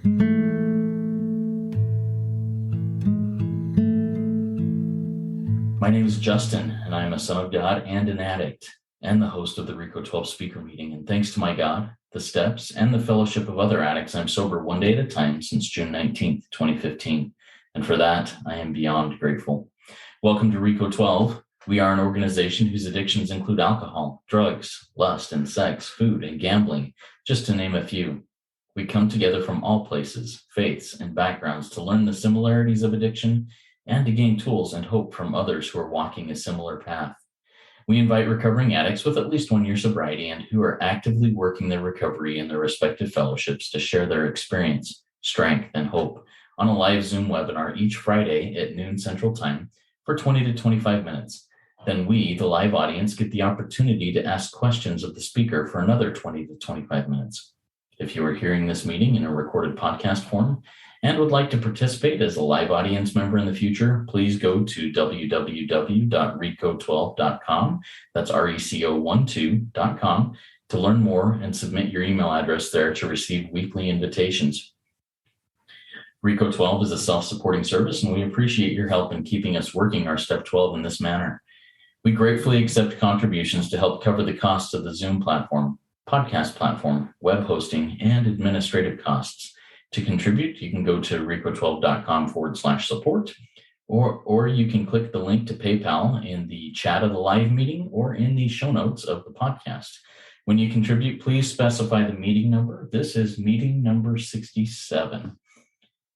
My name is Justin, and I am a son of God and an addict, and the host of the RECO12 speaker meeting. And thanks to my God, the steps, and the fellowship of other addicts, I'm sober one day at a time since June 19th, 2015. And for that, I am beyond grateful. Welcome to RECO12. We are an organization whose addictions include alcohol, drugs, lust and sex, food, and gambling, just to name a few. We come together from all places, faiths, and backgrounds to learn the similarities of addiction and to gain tools and hope from others who are walking a similar path. We invite recovering addicts with at least 1 year sobriety and who are actively working their recovery in their respective fellowships to share their experience, strength, and hope on a live Zoom webinar each Friday at noon Central Time for 20 to 25 minutes. Then we, the live audience, get the opportunity to ask questions of the speaker for another 20 to 25 minutes. If you are hearing this meeting in a recorded podcast form and would like to participate as a live audience member in the future, please go to www.reco12.com. That's RECO12.com to learn more and submit your email address there to receive weekly invitations. RECO12 is a self-supporting service, and we appreciate your help in keeping us working our Step 12 in this manner. We gratefully accept contributions to help cover the costs of the Zoom platform, podcast platform, web hosting, and administrative costs. To contribute, you can go to reco12.com/support, or you can click the link to PayPal in the chat of the live meeting or in the show notes of the podcast. When you contribute, please specify the meeting number. This is meeting number 67.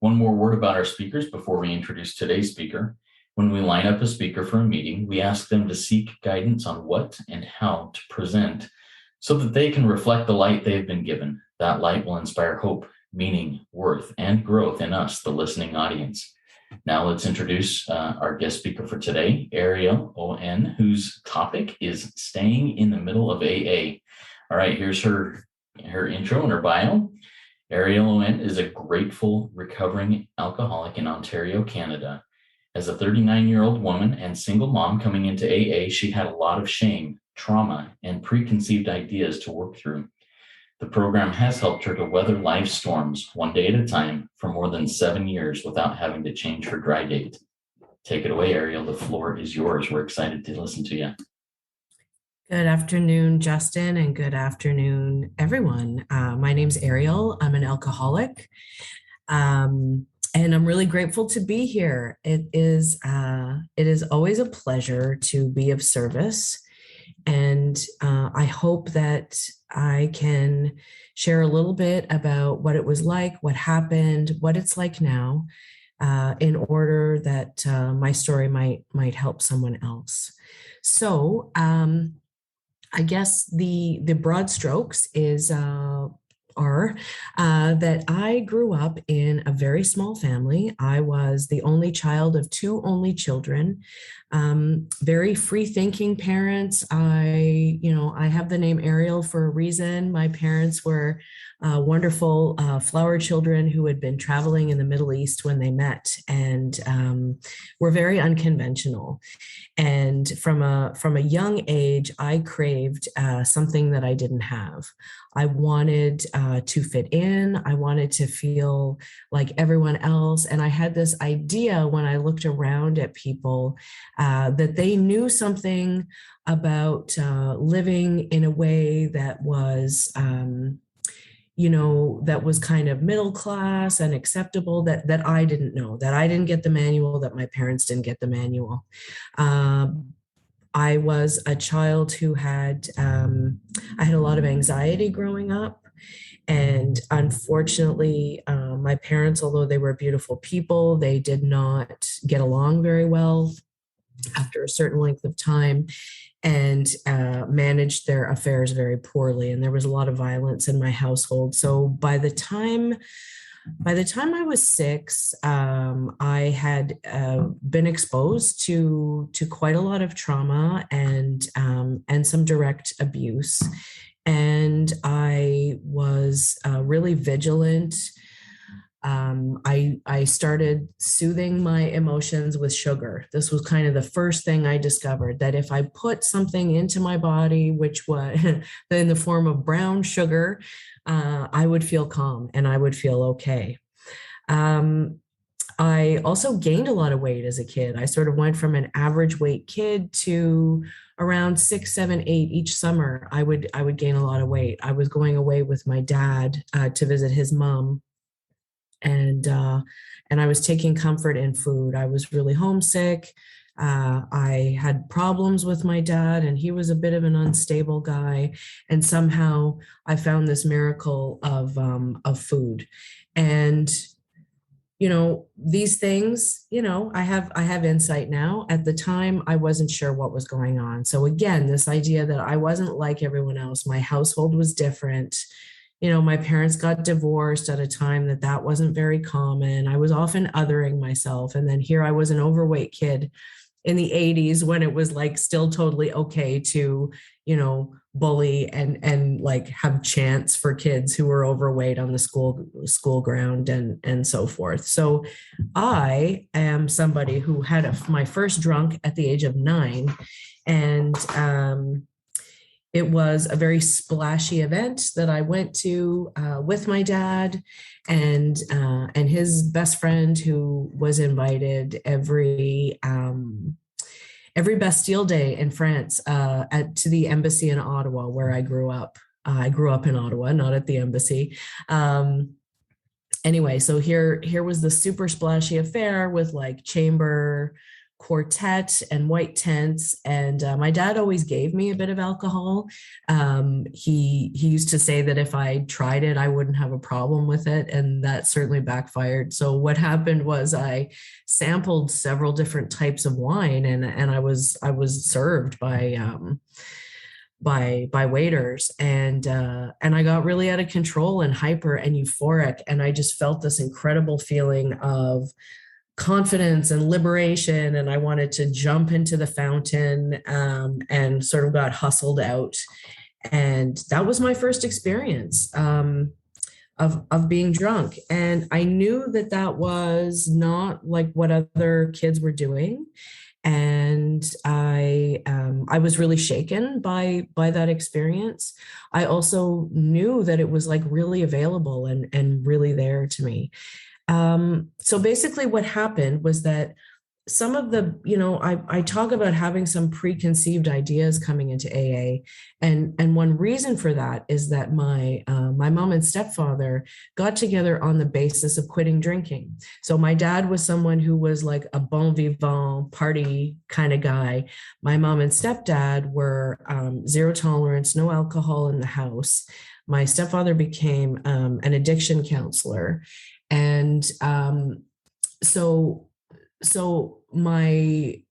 One more word about our speakers before we introduce today's speaker. When we line up a speaker for a meeting, we ask them to seek guidance on what and how to present so that they can reflect the light they have been given. That light will inspire hope, meaning, worth, and growth in us, the listening audience. Now let's introduce our guest speaker for today, Ariel O'N, whose topic is staying in the middle of AA. All right, here's her intro and her bio. Ariel O'N is a grateful recovering alcoholic in Ontario, Canada. As a 39-year-old woman and single mom coming into AA, she had a lot of shame, trauma, and preconceived ideas to work through. The program has helped her to weather life's storms one day at a time for more than 7 years without having to change her dry date. Take it away, Ariel. The floor is yours. We're excited to listen to you. Good afternoon, Justin, and good afternoon, everyone. My name's Ariel. I'm an alcoholic, and I'm really grateful to be here. It is always a pleasure to be of service, and I hope that I can share a little bit about what it was like, what happened, what it's like now, in order that my story might help someone else. So I guess the broad strokes are that I grew up in a very small family. I was the only child of two only children, very free-thinking parents. I have the name Ariel for a reason. My parents were wonderful flower children who had been traveling in the Middle East when they met, and were very unconventional. And from a young age, I craved something that I didn't have. I wanted to fit in. I wanted to feel like everyone else. And I had this idea when I looked around at people that they knew something about living in a way that was, that was kind of middle class and acceptable that I didn't know, that I didn't get the manual, that my parents didn't get the manual. I was a child who had, I had a lot of anxiety growing up. And unfortunately, my parents, although they were beautiful people, they did not get along very well after a certain length of time, and managed their affairs very poorly. And there was a lot of violence in my household. So by the time I was 6, I had been exposed to quite a lot of trauma and some direct abuse. And I was really vigilant I started soothing my emotions with sugar. This was kind of the first thing I discovered, that if I put something into my body, which was in the form of brown sugar, I would feel calm and I would feel okay. Um, I also gained a lot of weight as a kid. I sort of went from an average weight kid to around 6, 7, 8 each summer. I would gain a lot of weight. I was going away with my dad to visit his mom, and I was taking comfort in food. I was really homesick. I had problems with my dad, and he was a bit of an unstable guy. And somehow I found this miracle of food, and these things, I have insight now. At the time, I wasn't sure what was going on. So again, this idea that I wasn't like everyone else, my household was different. My parents got divorced at a time that wasn't very common. I was often othering myself. And then here I was, an overweight kid in the 80s, when it was like still totally okay to, bully and like have chants for kids who were overweight on the school ground and so forth. So I am somebody who had my first drunk at the age of 9, and it was a very splashy event that I went to with my dad and his best friend, who was invited every Bastille Day in France to the embassy in Ottawa, where I grew up. I grew up in Ottawa, not at the embassy. Anyway, so here was the super splashy affair with like chamber quartet and white tents, and my dad always gave me a bit of alcohol. He used to say that if I tried it, I wouldn't have a problem with it, and that certainly backfired. So what happened was I sampled several different types of wine, and I was served by waiters, and I got really out of control and hyper and euphoric, and I just felt this incredible feeling of confidence and liberation, and I wanted to jump into the fountain, and sort of got hustled out. And that was my first experience of being drunk, and I knew that was not like what other kids were doing. And I was really shaken by that experience. I also knew that it was like really available and really there to me. So basically what happened was that some of the, I talk about having some preconceived ideas coming into AA. And one reason for that is that my mom and stepfather got together on the basis of quitting drinking. So my dad was someone who was like a bon vivant party kind of guy. My mom and stepdad were zero tolerance, no alcohol in the house. My stepfather became an addiction counselor. And so my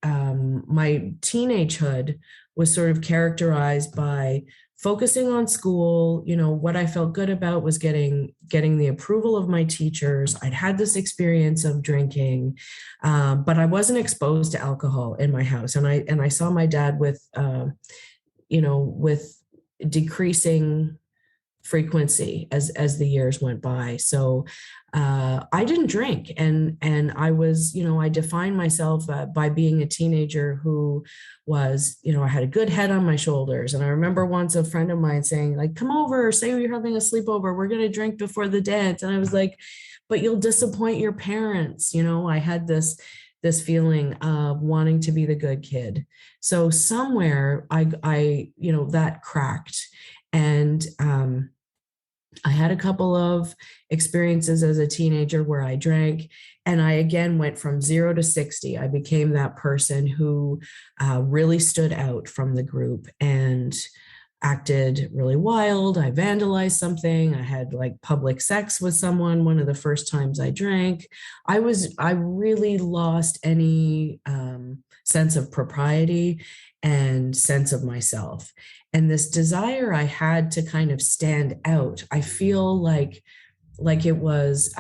teenagehood was sort of characterized by focusing on school. What I felt good about was getting the approval of my teachers. I'd had this experience of drinking, but I wasn't exposed to alcohol in my house, and I saw my dad with with decreasing frequency as the years went by. So I didn't drink, and I was, I defined myself by being a teenager who was, I had a good head on my shoulders. And I remember once a friend of mine saying, like, come over, say you're having a sleepover, we're going to drink before the dance. And I was like, but you'll disappoint your parents. I had this feeling of wanting to be the good kid. So somewhere I that cracked. And I had a couple of experiences as a teenager where I drank, and I again went from 0 to 60. I became that person who really stood out from the group and acted really wild. I vandalized something. I had like public sex with someone one of the first times I drank. I really lost any sense of propriety and sense of myself. And this desire I had to kind of stand out, I feel like it was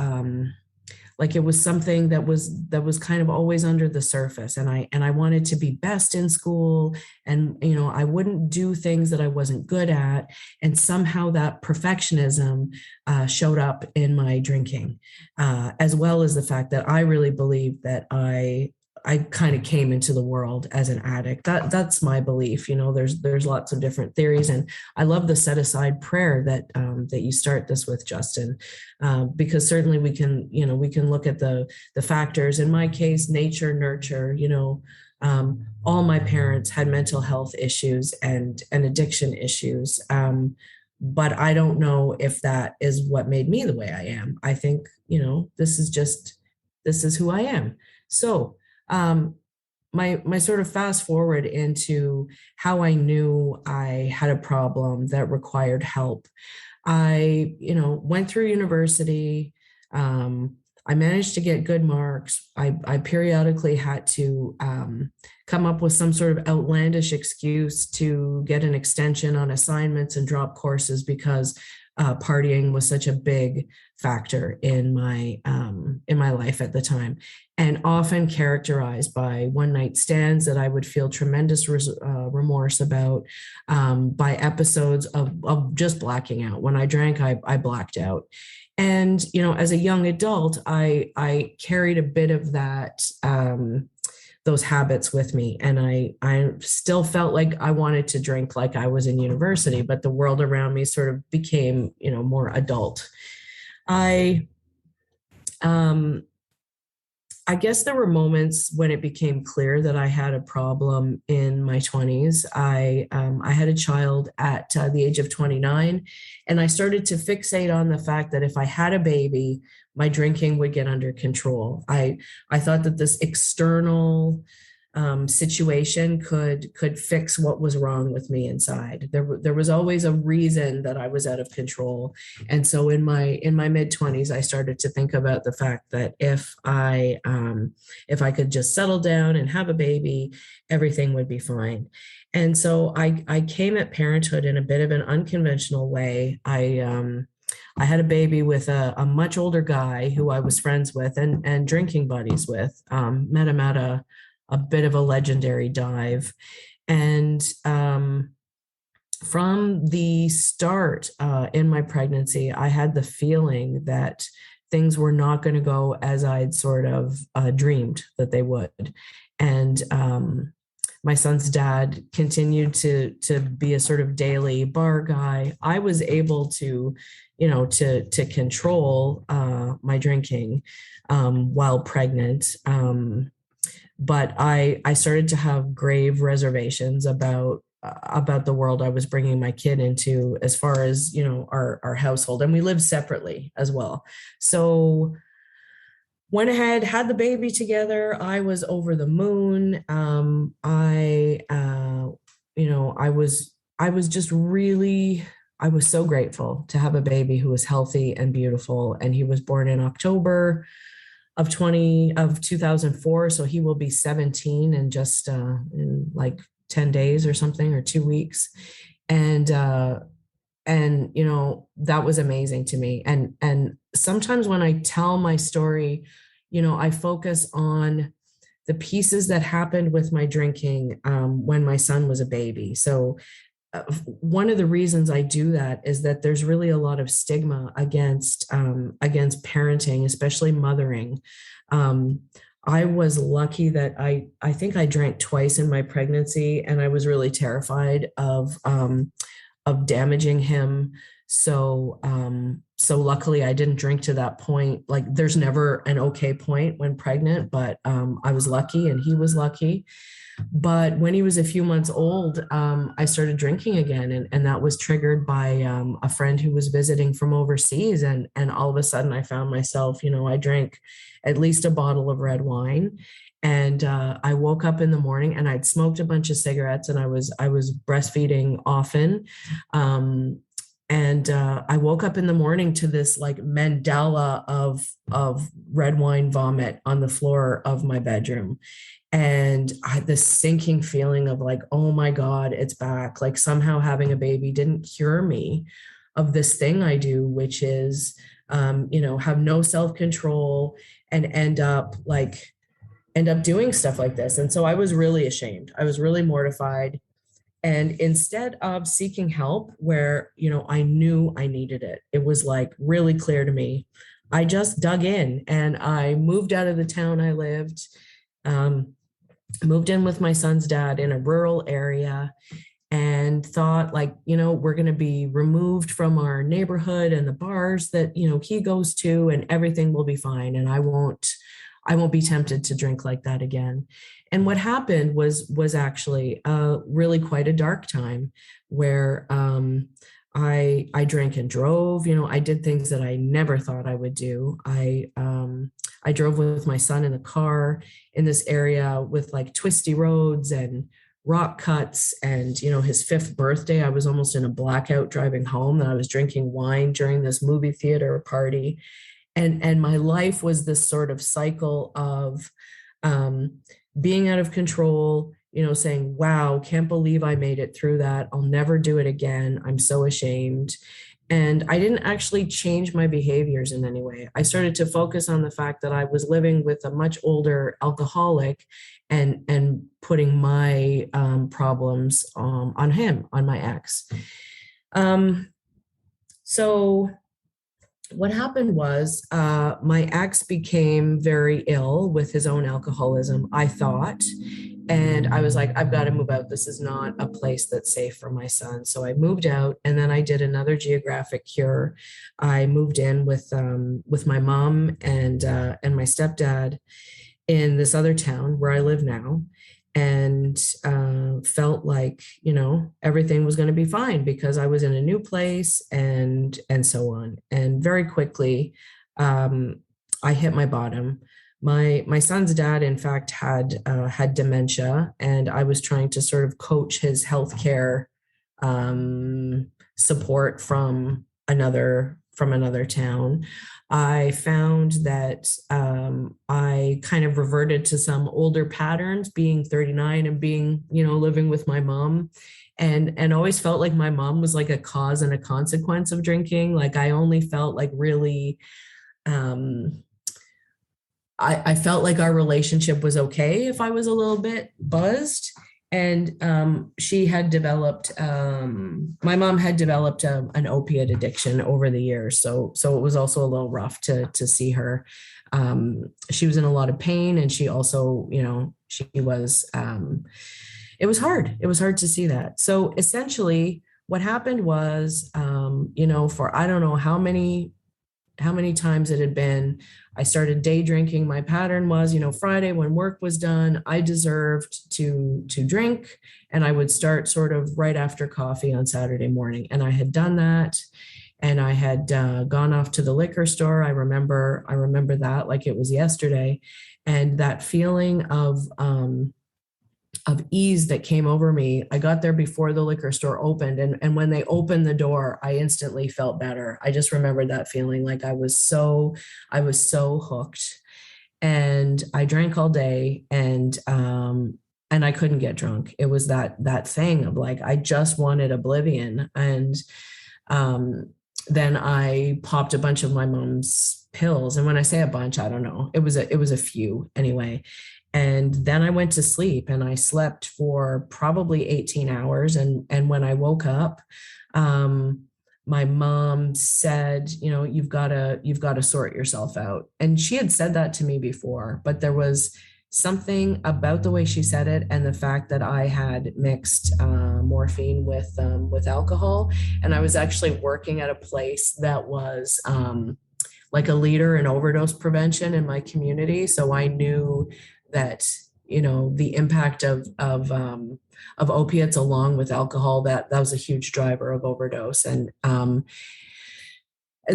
like it was something that was kind of always under the surface, and I wanted to be best in school, and I wouldn't do things that I wasn't good at, and somehow that perfectionism showed up in my drinking, as well as the fact that I really believe that I kind of came into the world as an addict. That's my belief. There's lots of different theories, and I love the set aside prayer that you start this with, Justin, because certainly we can look at the factors. In my case, nature, nurture. All my parents had mental health issues and addiction issues. But I don't know if that is what made me the way I am. I think, this is who I am. So, my sort of fast forward into how I knew I had a problem that required help. I, went through university. I managed to get good marks. I periodically had to come up with some sort of outlandish excuse to get an extension on assignments and drop courses because partying was such a big factor in my life at the time, and often characterized by one night stands that I would feel tremendous remorse about, by episodes of just blacking out. When I drank, I blacked out. And, as a young adult, I carried a bit of that, those habits with me. And I still felt like I wanted to drink like I was in university, but the world around me sort of became, more adult. I, um, I guess there were moments when it became clear that I had a problem in my 20s. I had a child at the age of 29, and I started to fixate on the fact that if I had a baby, my drinking would get under control. I thought that this external situation could fix what was wrong with me inside. There was always a reason that I was out of control, and so in my mid-20s, I started to think about the fact that if I could just settle down and have a baby, everything would be fine. And so I came at parenthood in a bit of an unconventional way. I had a baby with a much older guy who I was friends with and drinking buddies with. Met him at a bit of a legendary dive. And from the start in my pregnancy, I had the feeling that things were not going to go as I'd sort of dreamed that they would. And my son's dad continued to be a sort of daily bar guy. I was able to, to control my drinking while pregnant. But I started to have grave reservations about the world I was bringing my kid into, as far as our household, and we lived separately as well. So went ahead, had the baby together. I was over the moon. I was just really. I was so grateful to have a baby who was healthy and beautiful, and he was born in October of 2004, so he will be 17 in just in like 10 days or something, or 2 weeks. And that was amazing to me. And sometimes when I tell my story, I focus on the pieces that happened with my drinking when my son was a baby. So one of the reasons I do that is that there's really a lot of stigma against parenting, especially mothering. I was lucky that I think I drank twice in my pregnancy, and I was really terrified of damaging him. So luckily I didn't drink to that point. Like, there's never an okay point when pregnant, but I was lucky and he was lucky. But when he was a few months old, I started drinking again. And that was triggered by a friend who was visiting from overseas. And all of a sudden I found myself, I drank at least a bottle of red wine. And I woke up in the morning, and I'd smoked a bunch of cigarettes, and I was breastfeeding often. And I woke up in the morning to this like mandala of red wine vomit on the floor of my bedroom. And I had this sinking feeling of like, oh my God, it's back. Like, somehow having a baby didn't cure me of this thing I do, which is have no self-control and end up doing stuff like this. And so I was really ashamed. I was really mortified. And instead of seeking help where, I knew I needed it, it was like really clear to me. I just dug in and I moved out of the town I lived, um, moved in with my son's dad in a rural area and thought like, we're going to be removed from our neighborhood and the bars that, he goes to, and everything will be fine. And I won't be tempted to drink like that again. And what happened was actually really quite a dark time where I drank and drove. I did things that I never thought I would do. I drove with my son in the car in this area with like twisty roads and rock cuts. And his 5th birthday, I was almost in a blackout driving home. That I was drinking wine during this movie theater party. And my life was this sort of cycle of being out of control, saying, wow, can't believe I made it through that. I'll never do it again. I'm so ashamed. And I didn't actually change my behaviors in any way. I started to focus on the fact that I was living with a much older alcoholic and putting my problems on him, on my ex. So what happened was my ex became very ill with his own alcoholism, I thought. And I was like, I've got to move out. This is not a place that's safe for my son. So I moved out, and then I did another geographic cure. I moved in with my mom and my stepdad in this other town where I live now, and felt like everything was going to be fine because I was in a new place and so on. And very quickly, I hit my bottom. My son's dad, in fact, had dementia, and I was trying to sort of coach his healthcare support from another town. I found that I kind of reverted to some older patterns, being 39 and being, living with my mom, and always felt like my mom was like a cause and a consequence of drinking. Like I only felt like really, I felt like our relationship was okay if I was a little bit buzzed. And she had developed, my mom had developed an opiate addiction over the years. So it was also a little rough to see her. She was in a lot of pain, and she also, she was, it was hard. It was hard to see that. So essentially what happened was, for I don't know how many times it had been, I started day drinking. My pattern was, Friday when work was done, I deserved to drink, and I would start sort of right after coffee on Saturday morning. And I had done that, and I had gone off to the liquor store. I remember that like it was yesterday, and that feeling of ease that came over me. I got there before the liquor store opened. And when they opened the door, I instantly felt better. I just remembered that feeling like I was so hooked. And I drank all day, and I couldn't get drunk. It was that thing of like, I just wanted oblivion. And then I popped a bunch of my mom's pills. And when I say a bunch, I don't know, it was a few anyway. And then I went to sleep, and I slept for probably 18 hours. And when I woke up, my mom said, you've got to sort yourself out. And she had said that to me before, but there was something about the way she said it, and the fact that I had mixed morphine with alcohol. And I was actually working at a place that was like a leader in overdose prevention in my community. So I knew that, the impact of opiates along with alcohol, that was a huge driver of overdose. And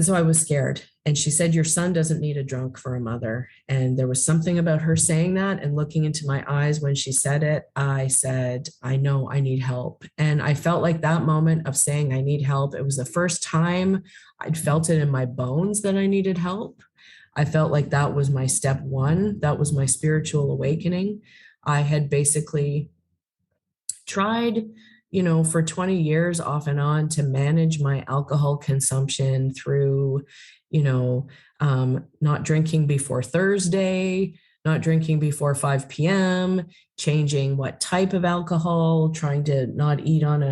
so I was scared. And she said, your son doesn't need a drunk for a mother. And there was something about her saying that, and looking into my eyes when she said it, I said, I know I need help. And I felt like that moment of saying I need help, it was the first time I'd felt it in my bones that I needed help. I felt like that was my step one. That was my spiritual awakening. I had basically tried for 20 years off and on to manage my alcohol consumption through, not drinking before Thursday, not drinking before 5 p.m., changing what type of alcohol, trying to not eat on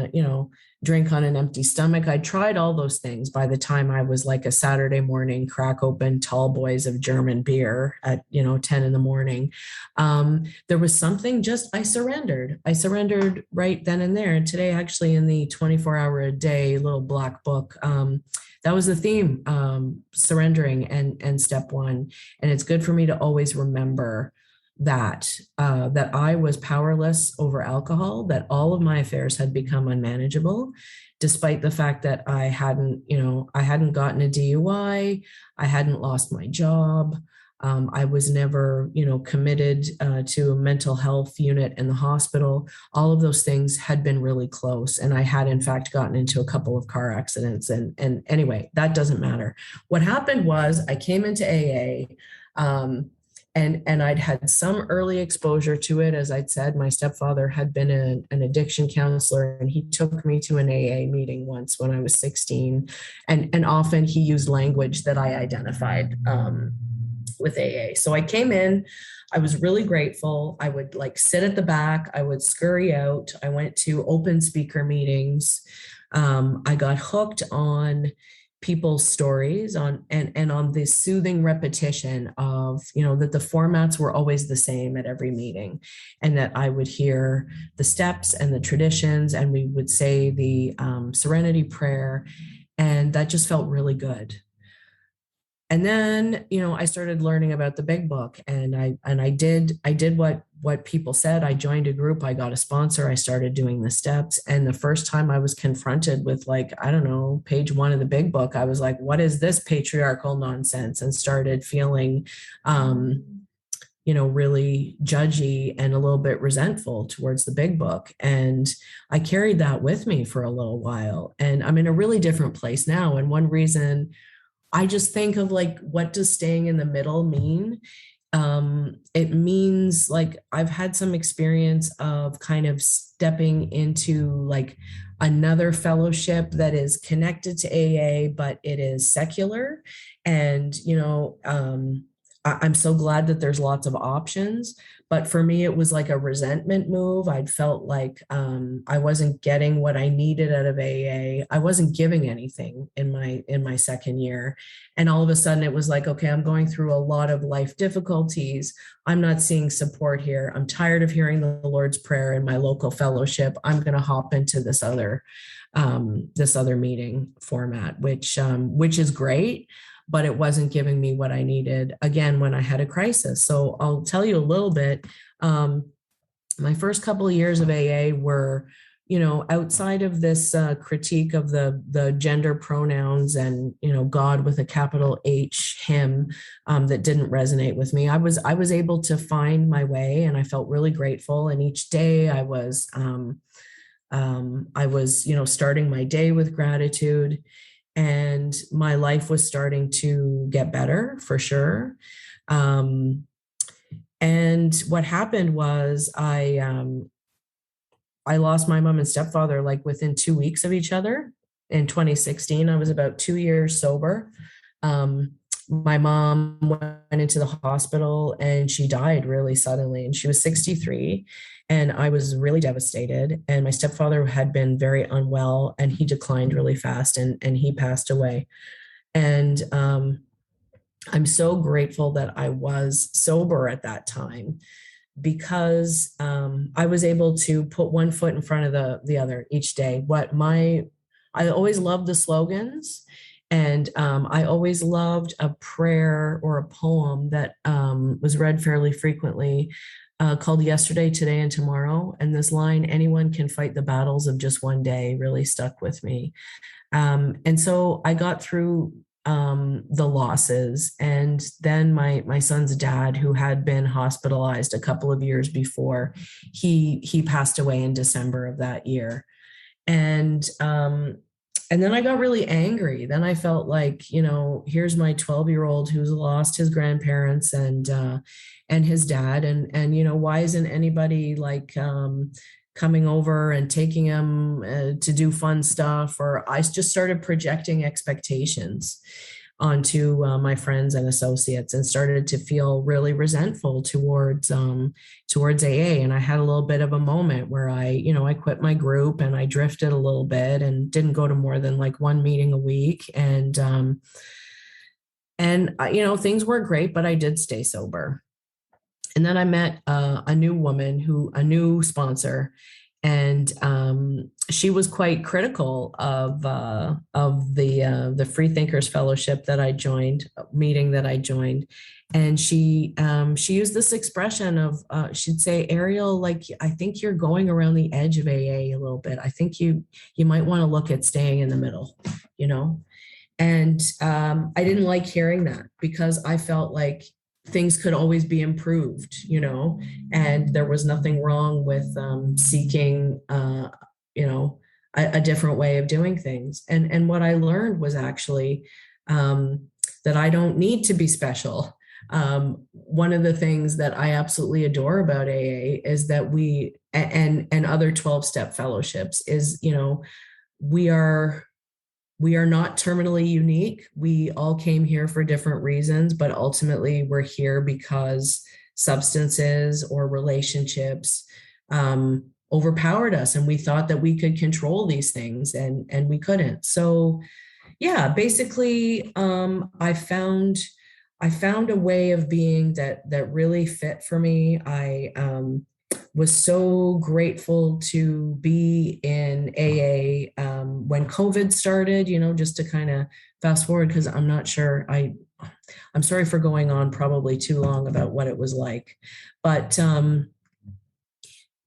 drink on an empty stomach. I tried all those things by the time I was like a Saturday morning, crack open tall boys of German beer at, 10 in the morning. There was something I surrendered. I surrendered right then and there. And today, actually, in the 24-hour a day little black book, that was the theme, surrendering and step one. And it's good for me to always remember that I was powerless over alcohol, that all of my affairs had become unmanageable, despite the fact that I hadn't gotten a DUI, I hadn't lost my job. I was never, committed to a mental health unit in the hospital. All of those things had been really close. And I had, in fact, gotten into a couple of car accidents. And anyway, that doesn't matter. What happened was I came into AA. And I'd had some early exposure to it. As I'd said, my stepfather had been an addiction counselor, and he took me to an AA meeting once when I was 16. And often he used language that I identified with AA. So I came in, I was really grateful. I would sit at the back, I would scurry out. I went to open speaker meetings. I got hooked on people's stories and on the soothing repetition of, that the formats were always the same at every meeting, and that I would hear the steps and the traditions, and we would say the serenity prayer, and that just felt really good. And then, I started learning about the big book, and I did what people said. I joined a group, I got a sponsor, I started doing the steps. And the first time I was confronted with page 1 of the big book, I was like, what is this patriarchal nonsense? And started feeling, really judgy and a little bit resentful towards the big book. And I carried that with me for a little while. And I'm in a really different place now. And one reason I just think of what does staying in the middle mean? It means I've had some experience of kind of stepping into another fellowship that is connected to AA, but it is secular. And, I'm so glad that there's lots of options. But for me, it was like a resentment move. I'd felt like I wasn't getting what I needed out of AA. I wasn't giving anything in my second year. And all of a sudden it was like, okay, I'm going through a lot of life difficulties. I'm not seeing support here. I'm tired of hearing the Lord's Prayer in my local fellowship. I'm going to hop into this other meeting format, which is great, but it wasn't giving me what I needed again when I had a crisis. So I'll tell you a little bit. My first couple of years of AA were, outside of this critique of the gender pronouns and, God with a capital H, him, that didn't resonate with me. I was able to find my way, and I felt really grateful. And each day I was, starting my day with gratitude. And my life was starting to get better for sure. And what happened was I lost my mom and stepfather within 2 weeks of each other. In 2016, I was about 2 years sober. My mom went into the hospital and she died really suddenly, and she was 63. And I was really devastated. And my stepfather had been very unwell, and he declined really fast, and he passed away. And I'm so grateful that I was sober at that time, because I was able to put one foot in front of the other each day. I always loved the slogans. And I always loved a prayer or a poem that was read fairly frequently, called Yesterday, Today, and Tomorrow. And this line, anyone can fight the battles of just one day, really stuck with me. And so I got through the losses. And then my son's dad, who had been hospitalized a couple of years before, he passed away in December of that year. And then I got really angry. Then I felt like, here's my 12-year-old who's lost his grandparents and his dad. And, why isn't anybody coming over and taking them to do fun stuff, or I just started projecting expectations onto my friends and associates, and started to feel really resentful towards AA. And I had a little bit of a moment where I quit my group and I drifted a little bit and didn't go to more than like one meeting a week. And things weren't great, but I did stay sober. And then I met a new sponsor, and she was quite critical of the Free Thinkers Fellowship that I joined, meeting that I joined, and she used this expression of she'd say, Ariel, like, I think you're going around the edge of AA a little bit. I think you might want to look at staying in the middle, And I didn't like hearing that, because I felt like things could always be improved, and there was nothing wrong with seeking, a different way of doing things. And what I learned was actually that I don't need to be special. One of the things that I absolutely adore about AA is that we and other 12-step fellowships is, we are not terminally unique. We all came here for different reasons, but ultimately we're here because substances or relationships overpowered us, and we thought that we could control these things, and we couldn't. So yeah, basically I found a way of being that really fit for me. I was so grateful to be in AA when COVID started, just to kind of fast forward, because I'm not sure, I'm sorry for going on probably too long about what it was like. But,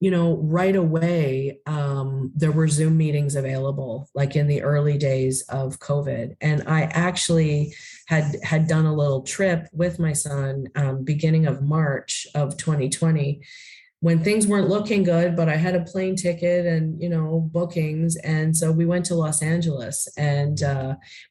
right away, there were Zoom meetings available, like in the early days of COVID. And I actually had done a little trip with my son beginning of March of 2020, when things weren't looking good, but I had a plane ticket and, bookings. And so we went to Los Angeles, and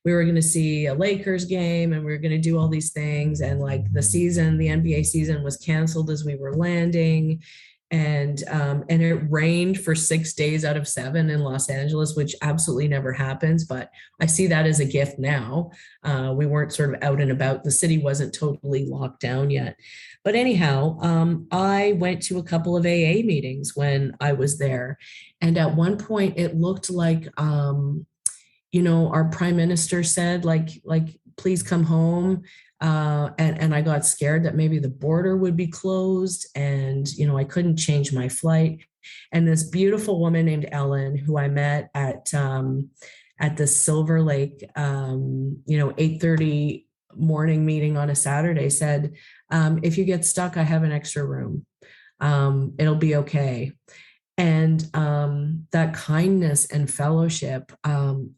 we were going to see a Lakers game, and we were going to do all these things. And like the NBA season was canceled as we were landing. And it rained for 6 days out of 7 in Los Angeles, which absolutely never happens. But I see that as a gift now. We weren't sort of out and about. The city wasn't totally locked down yet. But anyhow, I went to a couple of AA meetings when I was there. And at one point, it looked like, our prime minister said, like, please come home. And I got scared that maybe the border would be closed, and, I couldn't change my flight. And this beautiful woman named Ellen, who I met at the Silver Lake, 8:30 morning meeting on a Saturday, said, if you get stuck, I have an extra room. It'll be okay. And that kindness and fellowship,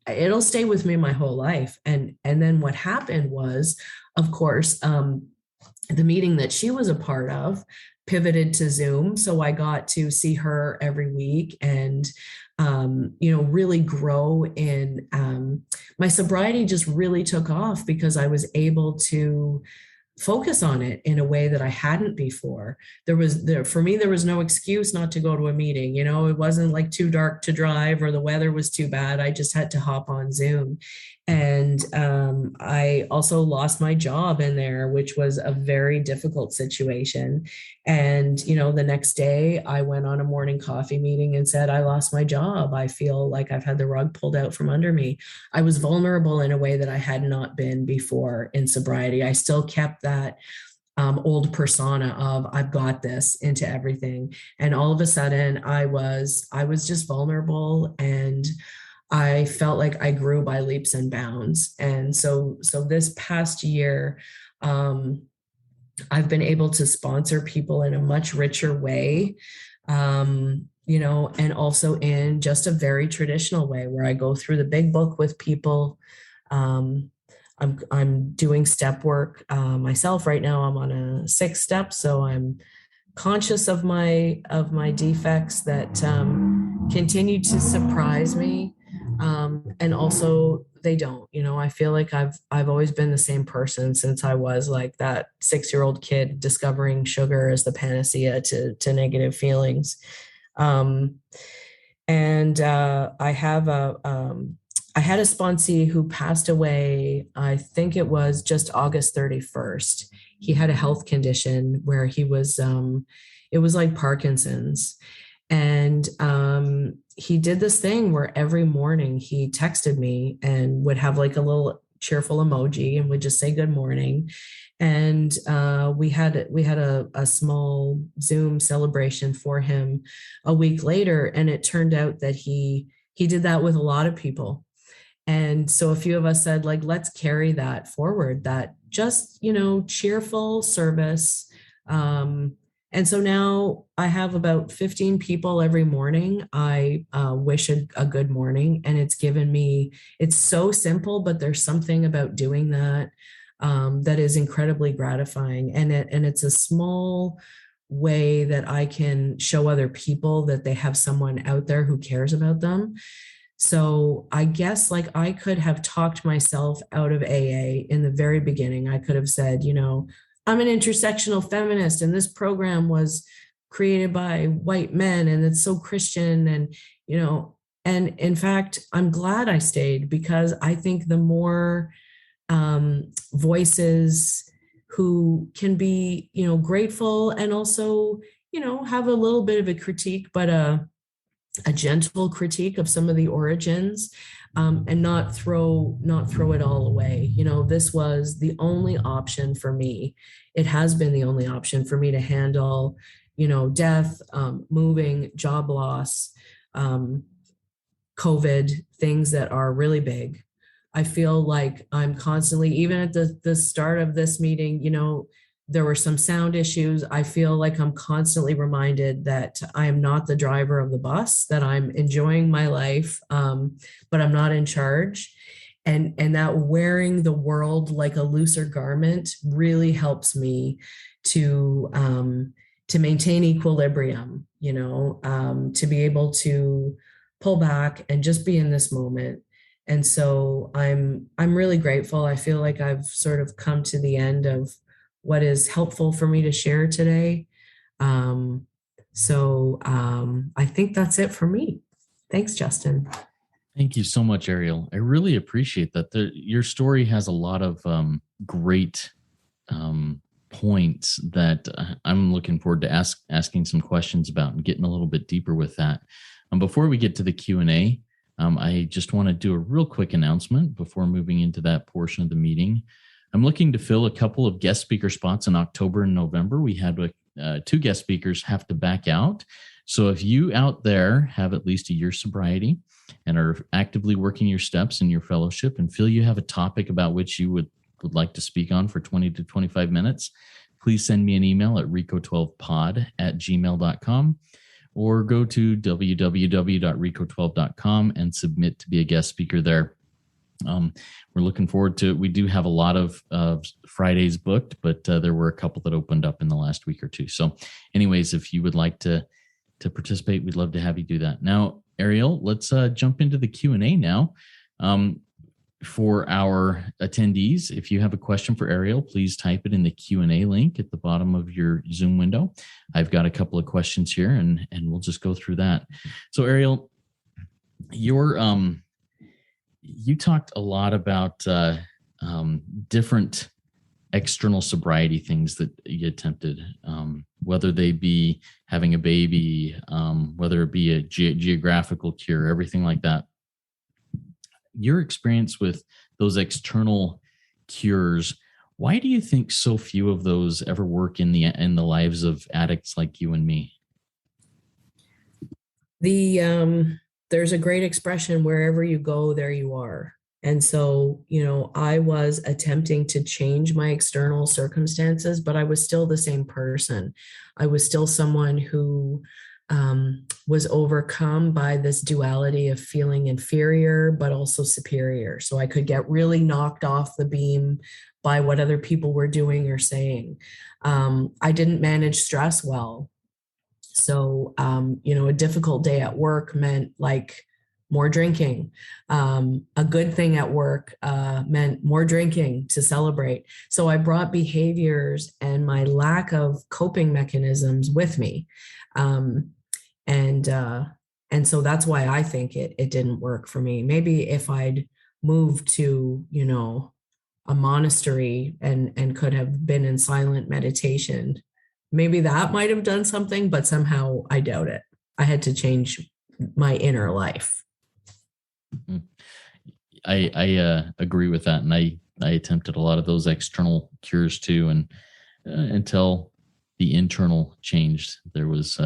it'll stay with me my whole life. And then what happened was, of course, the meeting that she was a part of pivoted to Zoom. So I got to see her every week and, really grow in my sobriety. Just really took off because I was able to focus on it in a way that I hadn't before. For me, there was no excuse not to go to a meeting. It wasn't like too dark to drive or the weather was too bad. I just had to hop on Zoom. And I also lost my job in there, which was a very difficult situation. And, the next day I went on a morning coffee meeting and said, I lost my job. I feel like I've had the rug pulled out from under me. I was vulnerable in a way that I had not been before in sobriety. I still kept that old persona of I've got this into everything. And all of a sudden I was just vulnerable, and I felt like I grew by leaps and bounds. And so this past year, I've been able to sponsor people in a much richer way, and also in just a very traditional way where I go through the big book with people. I'm doing step work myself right now. I'm on a 6th step, so I'm conscious of my defects that continue to surprise me, and also they don't. I feel like I've always been the same person since I was like that 6-year-old kid discovering sugar as the panacea to negative feelings. Um, and I had a sponsee who passed away. I think it was just August 31st. He had a health condition where it was like Parkinson's. And he did this thing where every morning he texted me and would have like a little cheerful emoji and would just say good morning. And we had a small Zoom celebration for him a week later, and it turned out that he did that with a lot of people. And so a few of us said, like, let's carry that forward, that just, cheerful service. And so now I have about 15 people every morning. I wish a good morning, and it's so simple, but there's something about doing that that is incredibly gratifying. And it's a small way that I can show other people that they have someone out there who cares about them. So I guess like I could have talked myself out of AA in the very beginning. I could have said, I'm an intersectional feminist and this program was created by white men and it's so Christian and in fact, I'm glad I stayed because I think the more voices who can be, grateful and also, have a little bit of a critique, but a gentle critique of some of the origins, and not throw it all away. This was the only option for me. It has been the only option for me to handle, death, moving, job loss, COVID, things that are really big. I feel like I'm constantly, even at the start of this meeting, there were some sound issues. I feel like I'm constantly reminded that I am not the driver of the bus, that I'm enjoying my life, but I'm not in charge. And that wearing the world like a looser garment really helps me to maintain equilibrium, to be able to pull back and just be in this moment. And so I'm really grateful. I feel like I've sort of come to the end of what is helpful for me to share today. I think that's it for me. Thanks, Justin. Thank you so much, Ariel. I really appreciate that. Your story has a lot of great points that I'm looking forward to asking some questions about and getting a little bit deeper with that. Before we get to the Q&A, I just want to do a real quick announcement before moving into that portion of the meeting. I'm looking to fill a couple of guest speaker spots in October and November. We had 2 guest speakers have to back out. So if you out there have at least a year sobriety and are actively working your steps in your fellowship and feel you have a topic about which you would like to speak on for 20 to 25 minutes, please send me an email at RECO12pod@gmail.com or go to www.RECO12.com and submit to be a guest speaker there. We're looking forward to it. We do have a lot of Fridays booked, but there were a couple that opened up in the last week or two. So anyways, if you would like to participate, we'd love to have you do that. Now, Ariel, let's jump into the Q&A now. For our attendees, if you have a question for Ariel, please type it in the Q&A link at the bottom of your Zoom window. I've got a couple of questions here and we'll just go through that. So Ariel, you talked a lot about different external sobriety things that you attempted, whether they be having a baby, whether it be a geographical cure, everything like that. Your experience with those external cures, why do you think so few of those ever work in the lives of addicts like you and me? There's a great expression, wherever you go, there you are. And so, I was attempting to change my external circumstances, but I was still the same person. I was still someone who was overcome by this duality of feeling inferior, but also superior. So I could get really knocked off the beam by what other people were doing or saying. I didn't manage stress well. So, a difficult day at work meant like more drinking. A good thing at work meant more drinking to celebrate. So I brought behaviors and my lack of coping mechanisms with me. And so that's why I think it didn't work for me. Maybe if I'd moved to, a monastery and could have been in silent meditation, maybe that might have done something, but somehow I doubt it. I had to change my inner life. I agree with that, and I attempted a lot of those external cures too, and until the internal changed, there was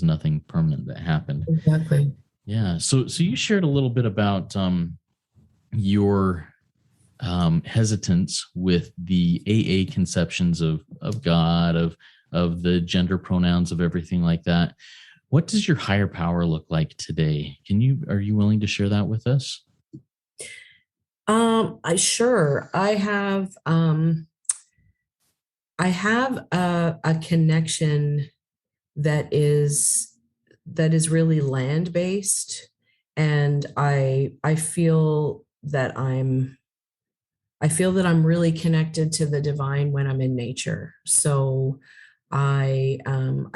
nothing permanent that happened. Exactly. Yeah. So you shared a little bit about your hesitance with the AA conceptions of God, of the gender pronouns, of everything like that. What does your higher power look like today? Are you willing to share that with us? Sure. I have a connection that is really land based, and I feel that I'm really connected to the divine when I'm in nature. So I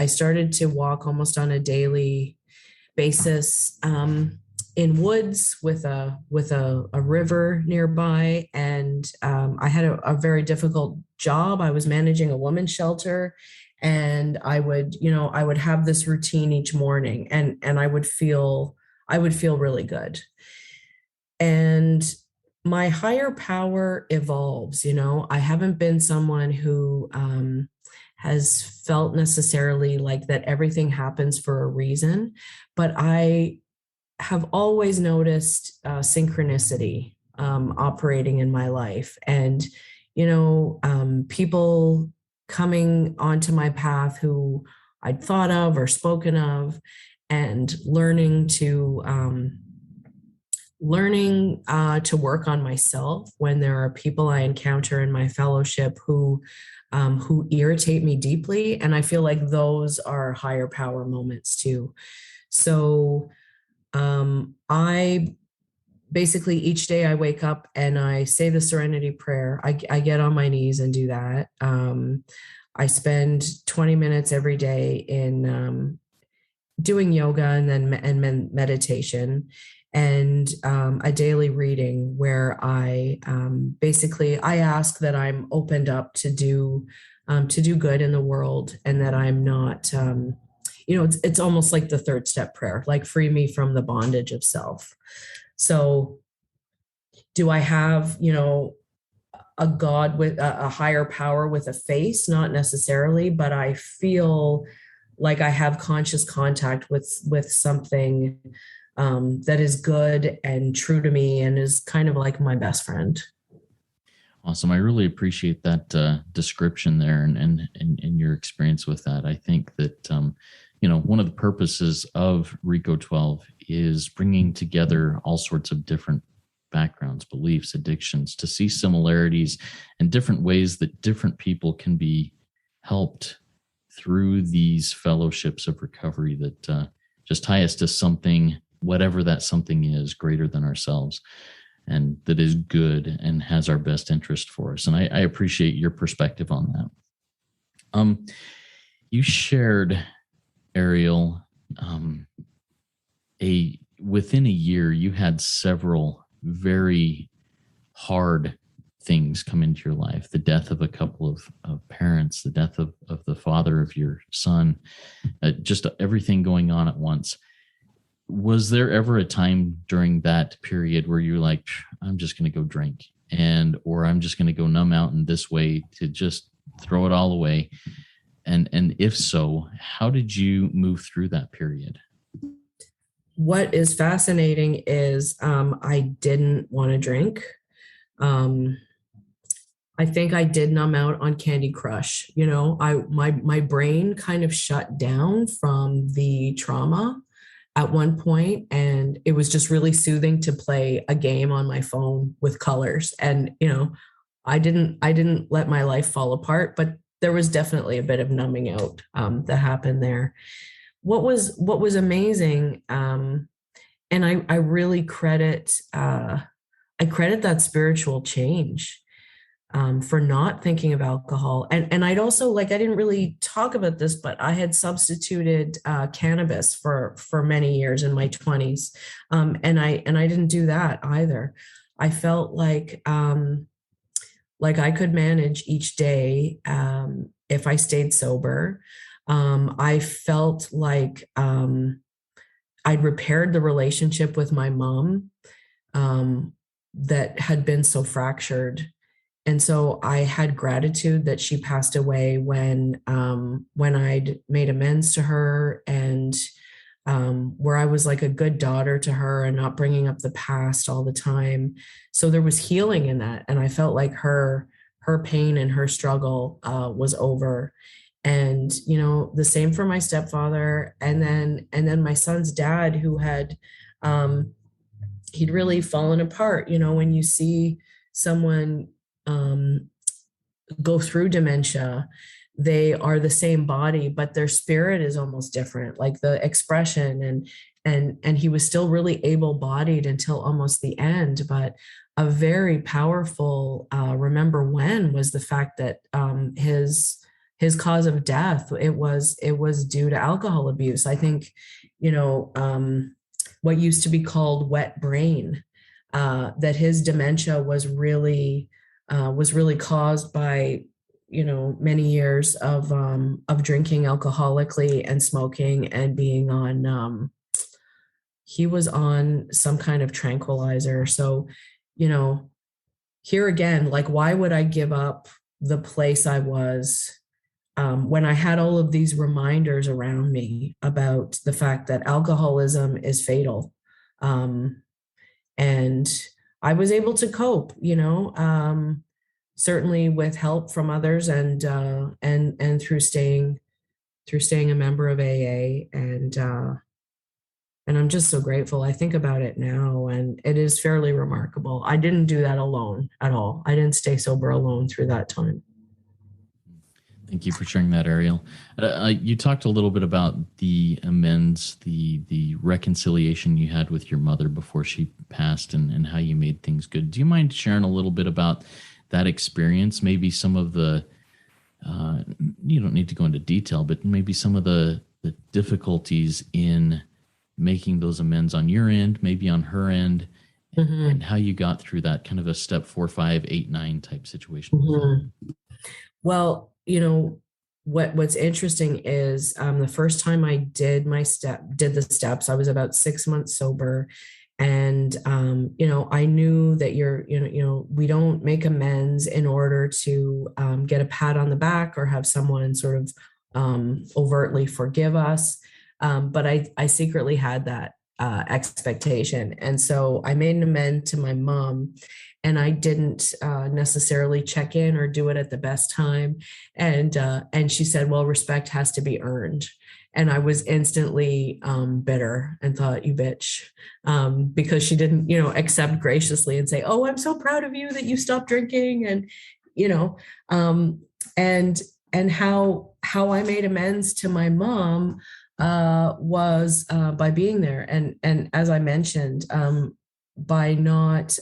started to walk almost on a daily basis in woods with a river nearby, and I had a very difficult job. I was managing a women's shelter, and I would have this routine each morning, and I would feel really good. And my higher power evolves. I haven't been someone who has felt necessarily like that everything happens for a reason, but I have always noticed synchronicity operating in my life, and people coming onto my path who I'd thought of or spoken of, and learning to work on myself when there are people I encounter in my fellowship who irritate me deeply, and I feel like those are higher power moments too. So I basically, each day I wake up and I say the Serenity Prayer. I get on my knees and do that. I spend 20 minutes every day in doing yoga and meditation, and a daily reading where I basically I ask that I'm opened up to do good in the world, and that I'm not it's almost like the third step prayer, like free me from the bondage of self. So do I have a God with a higher power with a face? Not necessarily, but I feel like I have conscious contact with something that is good and true to me, and is kind of like my best friend. Awesome. I really appreciate that description there, and your experience with that. I think that one of the purposes of RECO12 is bringing together all sorts of different backgrounds, beliefs, addictions, to see similarities and different ways that different people can be helped through these fellowships of recovery that just tie us to something, whatever that something is, greater than ourselves, and that is good and has our best interest for us. And I appreciate your perspective on that. You shared, Ariel, within a year, you had several very hard things come into your life: the death of a couple of parents, the death of the father of your son, just everything going on at once. Was there ever a time during that period where you're like, I'm just going to go drink, or I'm just going to go numb out in this way to just throw it all away? And if so, how did you move through that period? What is fascinating is I didn't want to drink. I think I did numb out on Candy Crush. My brain kind of shut down from the trauma at one point, and it was just really soothing to play a game on my phone with colors. And I didn't let my life fall apart, but there was definitely a bit of numbing out that happened there. What was amazing, and I really credit that spiritual change. for not thinking of alcohol. And I'd also, like, I didn't really talk about this, but I had substituted cannabis for many years in my 20s. And I didn't do that either. I felt like I could manage each day if I stayed sober. I felt like I'd repaired the relationship with my mom that had been so fractured. And so I had gratitude that she passed away when I'd made amends to her, and where I was like a good daughter to her and not bringing up the past all the time. So there was healing in that, and I felt like her pain and her struggle was over. And the same for my stepfather, and then my son's dad, who had he'd really fallen apart. When you see someone go through dementia, they are the same body, but their spirit is almost different, like the expression. And he was still really able-bodied until almost the end. But a very powerful remember when was the fact that his cause of death, it was due to alcohol abuse. I think what used to be called wet brain, that his dementia was really caused by many years of drinking alcoholically and smoking and being on he was on some kind of tranquilizer. So here again, like, why would I give up the place I was when I had all of these reminders around me about the fact that alcoholism is fatal? And I was able to cope, certainly with help from others, and through staying a member of AA, and I'm just so grateful. I think about it now, and it is fairly remarkable. I didn't do that alone at all. I didn't stay sober alone through that time. Thank you for sharing that, Ariel. You talked a little bit about the amends, the reconciliation you had with your mother before she passed, and how you made things good. Do you mind sharing a little bit about that experience? Maybe some of the, you don't need to go into detail, but maybe some of the difficulties in making those amends on your end, maybe on her end, and how you got through that kind of a step 4, 5, 8, 9 type situation. Well, what's interesting is the first time I did the steps, I was about 6 months sober. And, I knew that we don't make amends in order to get a pat on the back or have someone sort of overtly forgive us. But I secretly had that expectation. And so I made an amend to my mom, and I didn't necessarily check in or do it at the best time. And she said, well, respect has to be earned. And I was instantly bitter and thought, you bitch, because she didn't, accept graciously and say, oh, I'm so proud of you that you stopped drinking. And, and how I made amends to my mom was by being there. And as I mentioned, by not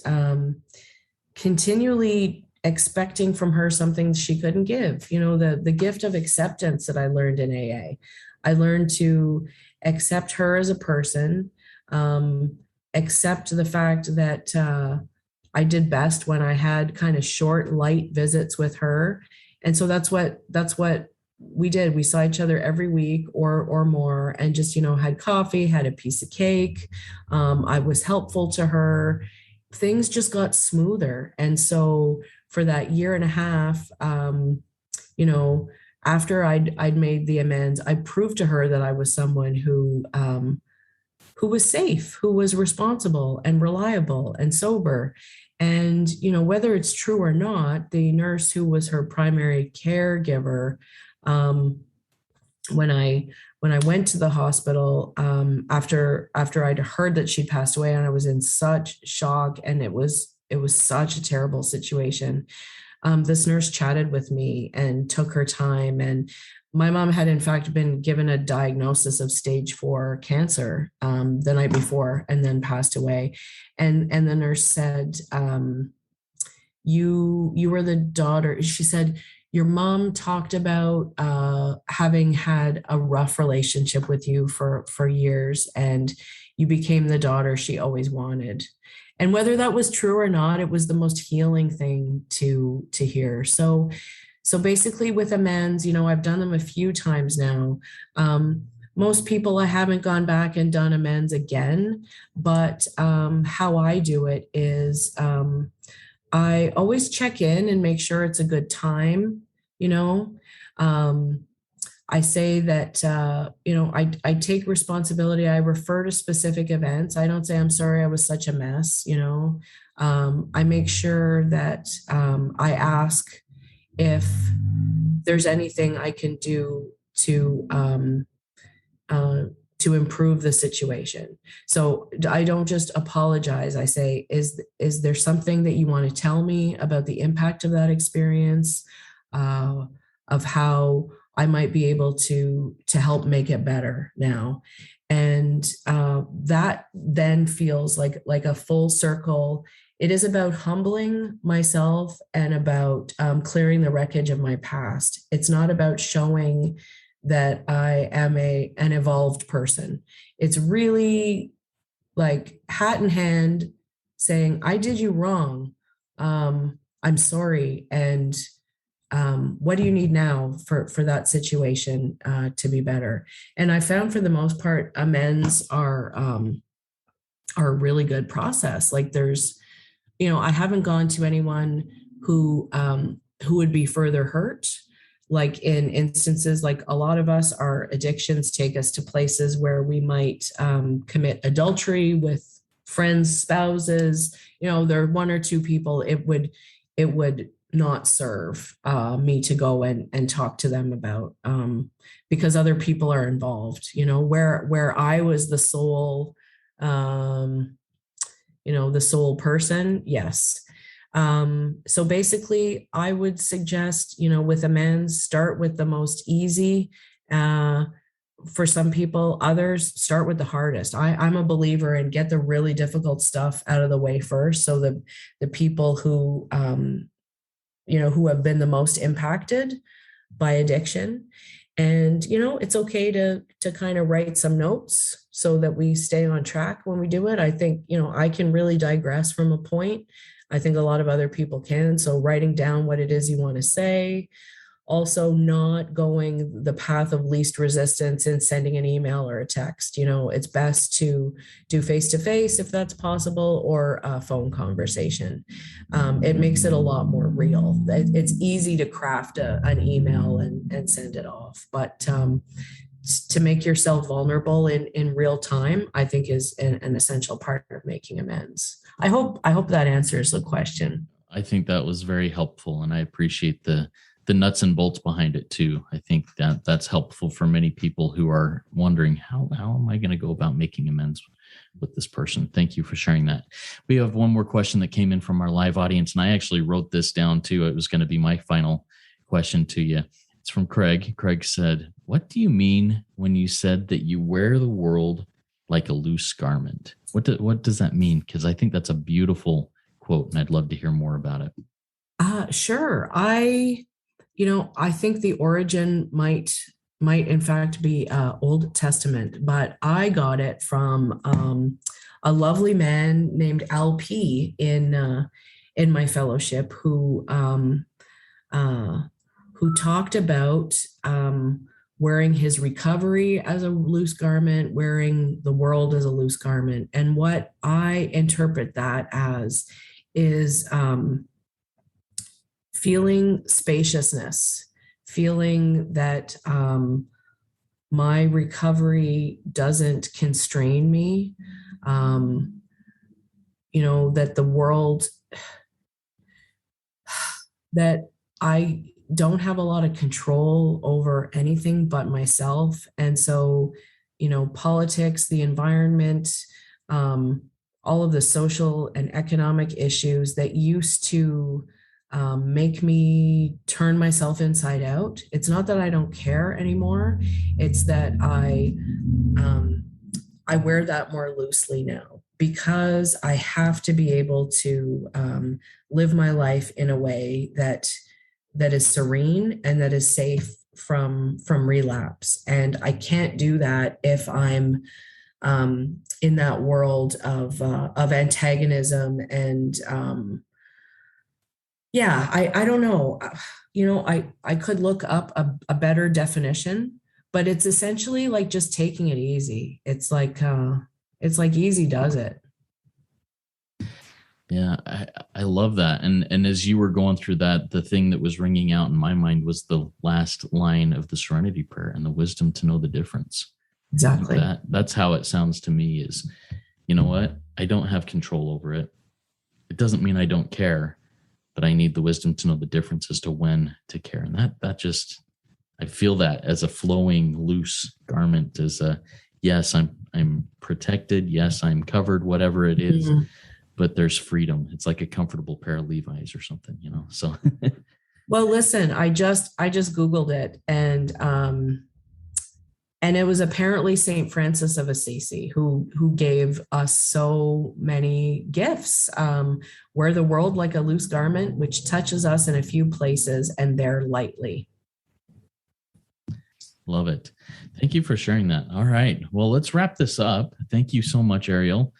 continually expecting from her something she couldn't give, the gift of acceptance that I learned in AA. I learned to accept her as a person, accept the fact that I did best when I had kind of short, light visits with her. And so that's what we did. We saw each other every week or more, and just, had coffee, had a piece of cake. I was helpful to her. Things just got smoother. And so for that year and a half, after I'd made the amends, I proved to her that I was someone who was safe, who was responsible and reliable and sober. And, whether it's true or not, the nurse who was her primary caregiver, when I went to the hospital, after I'd heard that she passed away, and I was in such shock, and it was such a terrible situation. This nurse chatted with me and took her time. And my mom had, in fact, been given a diagnosis of stage 4 cancer the night before, and then passed away. And the nurse said, you were the daughter. She said your mom talked about having had a rough relationship with you for years, and you became the daughter she always wanted. And whether that was true or not, it was the most healing thing to hear. So basically, with amends, I've done them a few times now. Most people, I haven't gone back and done amends again, but how I do it is I always check in and make sure it's a good time. You know, um, I say that I take responsibility. I refer to specific events. I don't say I'm sorry I was such a mess. I make sure that I ask if there's anything I can do to improve the situation. So I don't just apologize. I say, is there something that you want to tell me about the impact of that experience, of how I might be able to help make it better now? And that then feels like a full circle. It is about humbling myself and about clearing the wreckage of my past. It's not about showing that I am an evolved person. It's really like hat in hand saying, I did you wrong. I'm sorry. And what do you need now for that situation to be better? And I found for the most part, amends are a really good process. Like I haven't gone to anyone who would be further hurt. Like in instances, like a lot of us, our addictions take us to places where we might commit adultery with friends, spouses. There are one or two people it would not serve me to go and talk to them about, because other people are involved. Where I was the sole, the sole person. Yes. So basically, I would suggest, with amends, start with the most easy. For some people, others start with the hardest. I'm a believer in get the really difficult stuff out of the way first, so the people who who have been the most impacted by addiction. And it's okay to kind of write some notes so that we stay on track when we do it. I think I can really digress from a point. I think a lot of other people can. So writing down what it is you want to say, also not going the path of least resistance and sending an email or a text. It's best to do face-to-face if that's possible, or a phone conversation. It makes it a lot more real. It's easy to craft an email and send it off, but to make yourself vulnerable in real time, I think is an essential part of making amends. I hope that answers the question. I think that was very helpful, and I appreciate the nuts and bolts behind it too. I think that's helpful for many people who are wondering, how am I going to go about making amends with this person? Thank you for sharing that. We have one more question that came in from our live audience, and I actually wrote this down too. It was going to be my final question to you. It's from Craig. Craig said, "What do you mean when you said that you wear the world like a loose garment?" What does that mean? Because I think that's a beautiful quote, and I'd love to hear more about it. Sure. I think the origin might in fact be Old Testament, but I got it from a lovely man named LP in my fellowship who talked about wearing his recovery as a loose garment, wearing the world as a loose garment. And what I interpret that as is feeling spaciousness, feeling that my recovery doesn't constrain me, that the world, that I don't have a lot of control over anything but myself. And so, politics, the environment, all of the social and economic issues that used to make me turn myself inside out. It's not that I don't care anymore. It's that I wear that more loosely now. because I have to be able to live my life in a way that is serene and that is safe from relapse. And I can't do that if I'm in that world of antagonism and I don't know. I could look up a better definition, but it's essentially like just taking it easy. It's like easy does it. Yeah, I love that. And as you were going through that, the thing that was ringing out in my mind was the last line of the Serenity Prayer, and the wisdom to know the difference. Exactly. That's how it sounds to me is, you know what? I don't have control over it. It doesn't mean I don't care, but I need the wisdom to know the difference as to when to care. And that just, I feel that as a flowing, loose garment, as a, yes, I'm protected. Yes, I'm covered, whatever it is, but there's freedom. It's like a comfortable pair of Levi's or something, so. Well, listen, I just Googled it, and it was apparently St. Francis of Assisi who gave us so many gifts. Wear the world like a loose garment, which touches us in a few places and there lightly. Love it. Thank you for sharing that. All right. Well, let's wrap this up. Thank you so much, Ariel.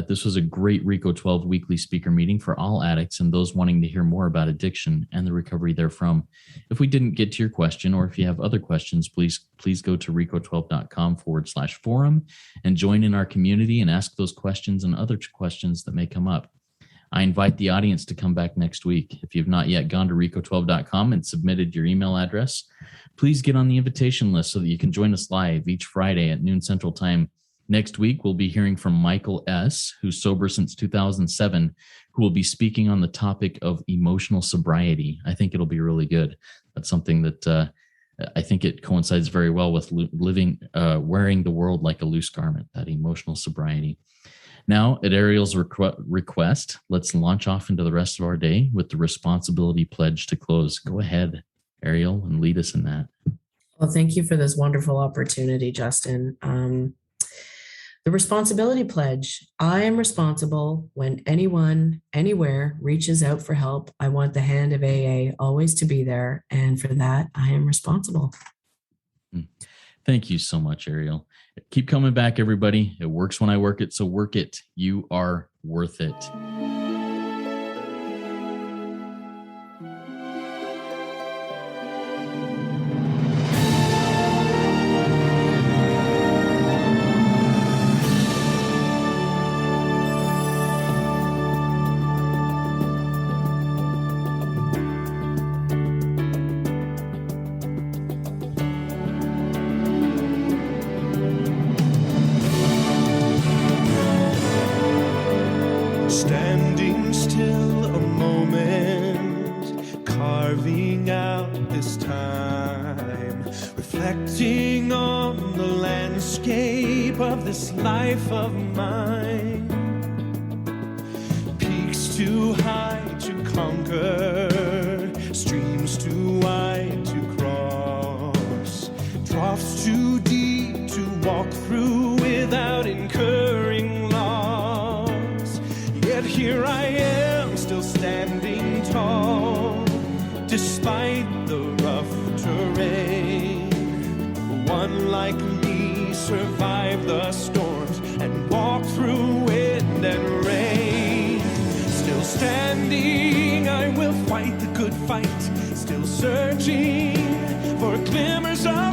This was a great RECO12 weekly speaker meeting for all addicts and those wanting to hear more about addiction and the recovery therefrom. If we didn't get to your question, or if you have other questions, please go to RECO12.com/forum and join in our community and ask those questions and other questions that may come up. I invite the audience to come back next week. If you've not yet gone to RECO12.com and submitted your email address, please get on the invitation list so that you can join us live each Friday at noon Central Time. Next week, we'll be hearing from Michael S., who's sober since 2007, who will be speaking on the topic of emotional sobriety. I think it'll be really good. That's something that I think it coincides very well with wearing the world like a loose garment, that emotional sobriety. Now, at Ariel's request, let's launch off into the rest of our day with the responsibility pledge to close. Go ahead, Ariel, and lead us in that. Well, thank you for this wonderful opportunity, Justin. The responsibility pledge. I am responsible when anyone, anywhere reaches out for help. I want the hand of AA always to be there. And for that, I am responsible. Thank you so much, Ariel. Keep coming back, everybody. It works when I work it, so work it. You are worth it. Standing still a moment, carving out this time, reflecting on the landscape of this life of mine. Peaks too high to conquer, streams too wide to cross, troughs too deep to walk through without incurring loss. Yet here I am, still standing tall, despite the rough terrain. One like me survived the storms and walked through wind and rain. Still standing, I will fight the good fight, still searching for glimmers of